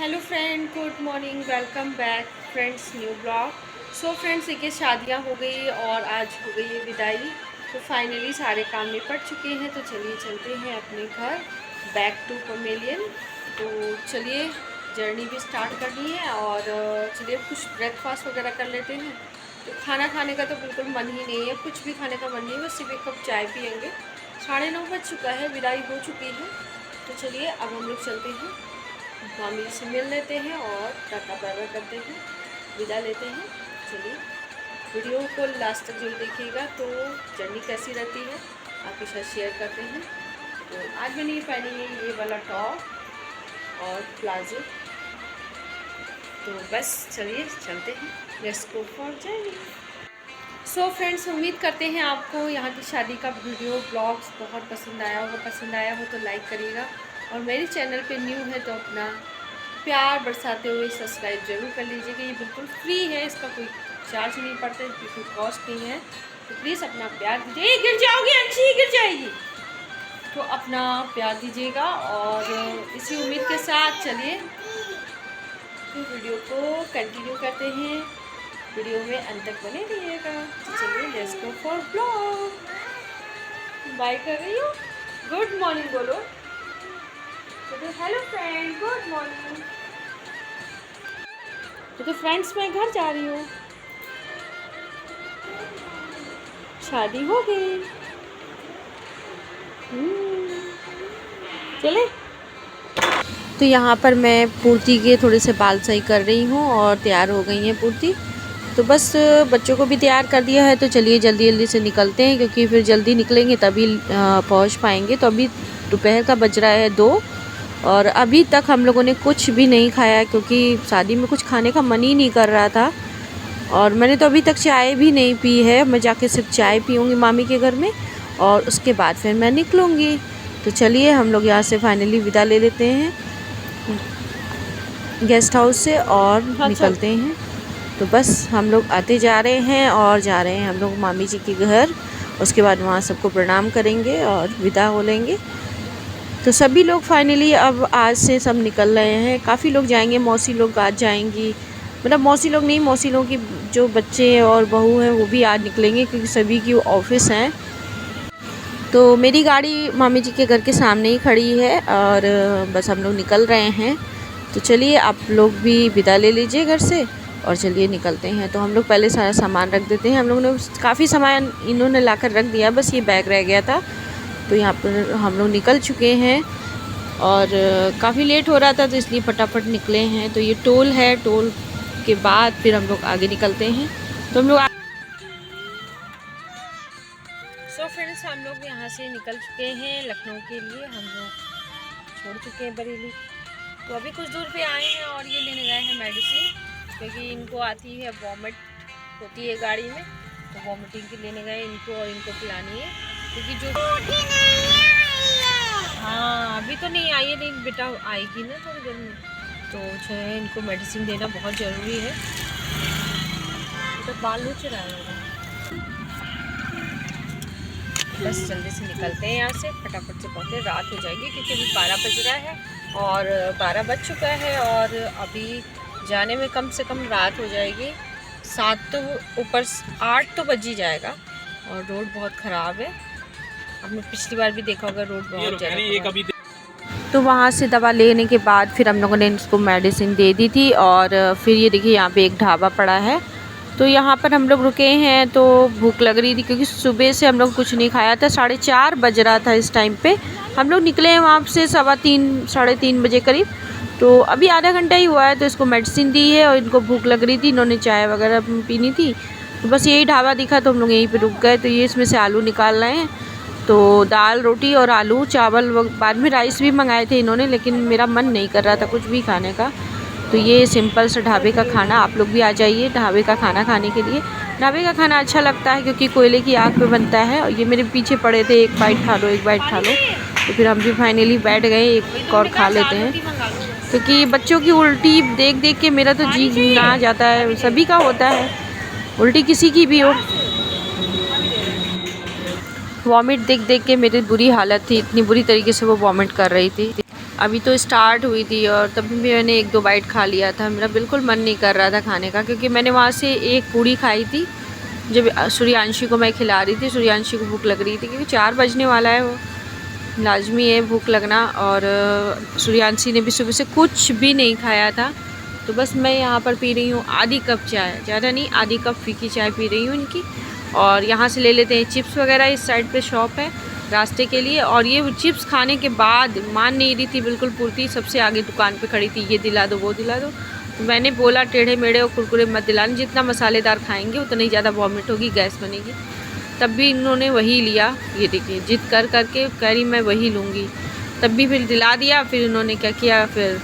Hello friend, good morning, welcome back friends, new blog. So friends, देखिए शादियां हो गई और आज हो गई है विदाई। तो फाइनली सारे काम निपट चुके हैं। तो चलिए चलते हैं अपने घर, बैक टू पमेलियन। तो चलिए, जर्नी भी स्टार्ट करनी है और चलिए कुछ ब्रेकफास्ट वगैरह कर लेते हैं। तो खाना खाने का तो बिल्कुल मन ही नहीं है, कुछ भी खाने का मन नहीं है, बस सिर्फ एक कप चाय पियेंगे। 9:30 बज चुका है, विदाई हो चुकी है। तो चलिए अब हम लोग चलते हैं, मामी से मिल लेते हैं और टाटा बाय बाय करते हैं, विदा लेते हैं। चलिए वीडियो को लास्ट तक जरूर देखिएगा। तो जर्नी कैसी रहती है आपके साथ शेयर करते हैं। तो आज मैंने ये पहनी है, ये वाला टॉप और प्लाजो। तो बस चलिए चलते हैं, let's go for journey. So friends, उम्मीद करते हैं आपको यहाँ की शादी का वीडियो ब्लॉग्स बहुत पसंद आया होगा। पसंद आया हो तो लाइक करिएगा और मेरे चैनल पे न्यू है तो अपना प्यार बरसाते हुए सब्सक्राइब जरूर कर लीजिएगा। ये बिल्कुल फ्री है, इसका कोई चार्ज नहीं पड़ता, कोई कॉस्ट नहीं है। तो प्लीज़ अपना प्यार दीजिए। गिर जाओगी अंशी, गिर जाएगी। तो अपना प्यार दीजिएगा और इसी उम्मीद के साथ चलिए तो वीडियो को कंटिन्यू करते हैं। वीडियो में अंत तक बने रहिएगा। तो चलिए let's go for blog. Bye कर रही हूँ, गुड मॉर्निंग बोलो। Hello friend, good morning. तो फ्रेंड्स, मैं घर जा रही हूँ, शादी हो गई। चले। तो यहाँ पर मैं पूर्ति के थोड़े से बाल सही कर रही हूँ और तैयार हो गई हैं पूर्ति। तो बस बच्चों को भी तैयार कर दिया है। तो चलिए जल्दी जल्दी से निकलते हैं, क्योंकि फिर जल्दी निकलेंगे तभी पहुँच पाएंगे। तो अभी दोपहर का बज रहा है 2 और अभी तक हम लोगों ने कुछ भी नहीं खाया, क्योंकि शादी में कुछ खाने का मन ही नहीं कर रहा था। और मैंने तो अभी तक चाय भी नहीं पी है। मैं जाके सिर्फ चाय पीऊँगी मामी के घर में और उसके बाद फिर मैं निकलूँगी। तो चलिए हम लोग यहाँ से फाइनली विदा ले लेते हैं गेस्ट हाउस से और निकलते हैं। तो बस हम लोग आते जा रहे हैं और जा रहे हैं हम लोग मामी जी के घर। उसके बाद वहाँ सबको प्रणाम करेंगे और विदा हो लेंगे। तो सभी लोग फाइनली अब आज से सब निकल रहे हैं। काफ़ी लोग जाएंगे, मौसी लोग आज जाएंगी, मतलब मौसी लोग नहीं, मौसी लोग की जो बच्चे और बहू हैं वो भी आज निकलेंगे, क्योंकि सभी की ऑफिस हैं। तो मेरी गाड़ी मामी जी के घर के सामने ही खड़ी है और बस हम लोग निकल रहे हैं। तो चलिए आप लोग भी विदा ले लीजिए घर से और चलिए निकलते हैं। तो हम लोग पहले सारा सामान रख देते हैं। हम लोगों ने काफ़ी सामान इन्होंने लाकर रख दिया, बस ये बैग रह गया था। तो यहाँ पर हम लोग निकल चुके हैं और काफ़ी लेट हो रहा था, तो इसलिए फटाफट निकले हैं। तो ये टोल है, टोल के बाद फिर हम लोग आगे निकलते हैं। तो हम लोग फ्रेंड्स, हम लोग यहाँ से निकल चुके हैं लखनऊ के लिए। हम लोग छोड़ चुके हैं बरेली। तो अभी कुछ दूर पे आए हैं और ये लेने गए हैं मेडिसिन, क्योंकि इनको आती है वॉमिट होती है गाड़ी में। तो वॉमिटिंग की लेने गए इनको और इनको पिलानी है, क्योंकि जो हाँ अभी तो नहीं आई है, नहीं बेटा आएगी ना थोड़ी देर में। तो जो है इनको मेडिसिन देना बहुत ज़रूरी है। तो बाल नोच रहा है। बस जल्दी से निकलते हैं यहाँ से, फटाफट से पहुँचते। रात हो जाएगी क्योंकि अभी 12 बज रहा है और 12 बज चुका है और अभी जाने में कम से कम रात हो जाएगी। 7 तो ऊपर 8 तो बज ही जाएगा और रोड बहुत ख़राब है। हमने पिछली बार भी देखा होगा, रोड बहुत ज़्यादा। तो वहाँ से दवा लेने के बाद फिर हम लोगों ने इसको मेडिसिन दे दी थी और फिर ये देखिए यहाँ पे एक ढाबा पड़ा है। तो यहाँ पर हम लोग रुके हैं। तो भूख लग रही थी, क्योंकि सुबह से हम लोग कुछ नहीं खाया था। 4:30 बज रहा था इस टाइम पे। हम लोग निकले हैं वहाँ से 3:15 साढ़े 3 बजे करीब। तो अभी आधा घंटा ही हुआ है। तो इसको मेडिसिन दी है और इनको भूख लग रही थी, इन्होंने चाय वगैरह पीनी थी। तो बस यही ढाबा दिखा तो हम लोग यहीं पर रुक गए। तो ये इसमें से आलू निकाल रहे हैं। तो दाल रोटी और आलू चावल, बाद में राइस भी मंगाए थे इन्होंने, लेकिन मेरा मन नहीं कर रहा था कुछ भी खाने का। तो ये सिंपल सा ढाबे का खाना, आप लोग भी आ जाइए ढाबे का खाना खाने के लिए। ढाबे का खाना अच्छा लगता है क्योंकि कोयले की आग पे बनता है। और ये मेरे पीछे पड़े थे, एक बाइट खा लो, एक बाइट खा लो। तो फिर हम भी फाइनली बैठ गए, एक और खा लेते हैं, क्योंकि बच्चों की उल्टी देख देख के मेरा तो जी ना जाता है। सभी का होता है उल्टी, किसी की भी हो। वॉमिट देख देख के मेरी बुरी हालत थी, इतनी बुरी तरीके से वो वॉमिट कर रही थी। अभी तो स्टार्ट हुई थी और तभी मैंने 1-2 बाइट खा लिया था। मेरा बिल्कुल मन नहीं कर रहा था खाने का, क्योंकि मैंने वहाँ से एक पूड़ी खाई थी जब सूर्यांशी को मैं खिला रही थी। सूर्यांशी को भूख लग रही थी क्योंकि 4 बजने वाला है, वो लाजमी है भूख लगना। और सूर्यांशी ने भी सुबह से कुछ भी नहीं खाया था। तो बस मैं यहाँ पर पी रही हूँ आधी कप चाय, ज़्यादा नहीं, आधी कप फीकी चाय पी रही हूँ इनकी। और यहाँ से ले लेते हैं चिप्स वगैरह, इस साइड पे शॉप है रास्ते के लिए। और ये चिप्स खाने के बाद मान नहीं रही थी बिल्कुल पूर्ति, सबसे आगे दुकान पे खड़ी थी, ये दिला दो वो दिला दो। तो मैंने बोला टेढ़े मेढ़े और कुरकुरे मत दिलाने, जितना मसालेदार खाएंगे उतना ही ज़्यादा वॉमिट होगी, गैस बनेगी। तब भी इन्होंने वही लिया, ये देखिए जिद कर करके कह रही मैं वही लूँगी, तब भी फिर दिला दिया। फिर इन्होंने क्या किया, फिर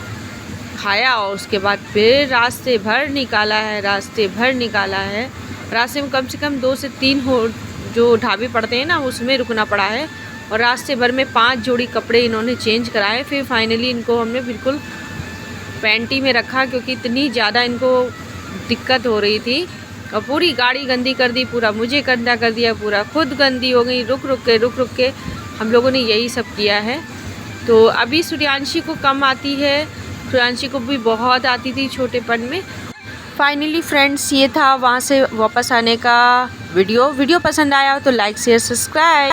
खाया और उसके बाद फिर रास्ते भर निकाला है, रास्ते भर निकाला है। रास्ते में कम से कम 2 से 3 जो ढाबे पड़ते हैं ना, उसमें रुकना पड़ा है। और रास्ते भर में 5 जोड़ी कपड़े इन्होंने चेंज कराए। फिर फाइनली इनको हमने बिल्कुल पैंटी में रखा, क्योंकि इतनी ज़्यादा इनको दिक्कत हो रही थी। और पूरी गाड़ी गंदी कर दी, पूरा मुझे गंदा कर दिया, पूरा खुद गंदी हो गई। रुक रुक के हम लोगों ने यही सब किया है। तो अभी सूर्यांशी को कम आती है, सूर्यांशी को भी बहुत आती थी छोटेपन में। फाइनली फ्रेंड्स, ये था वहाँ से वापस आने का वीडियो पसंद आया हो तो लाइक शेयर सब्सक्राइब।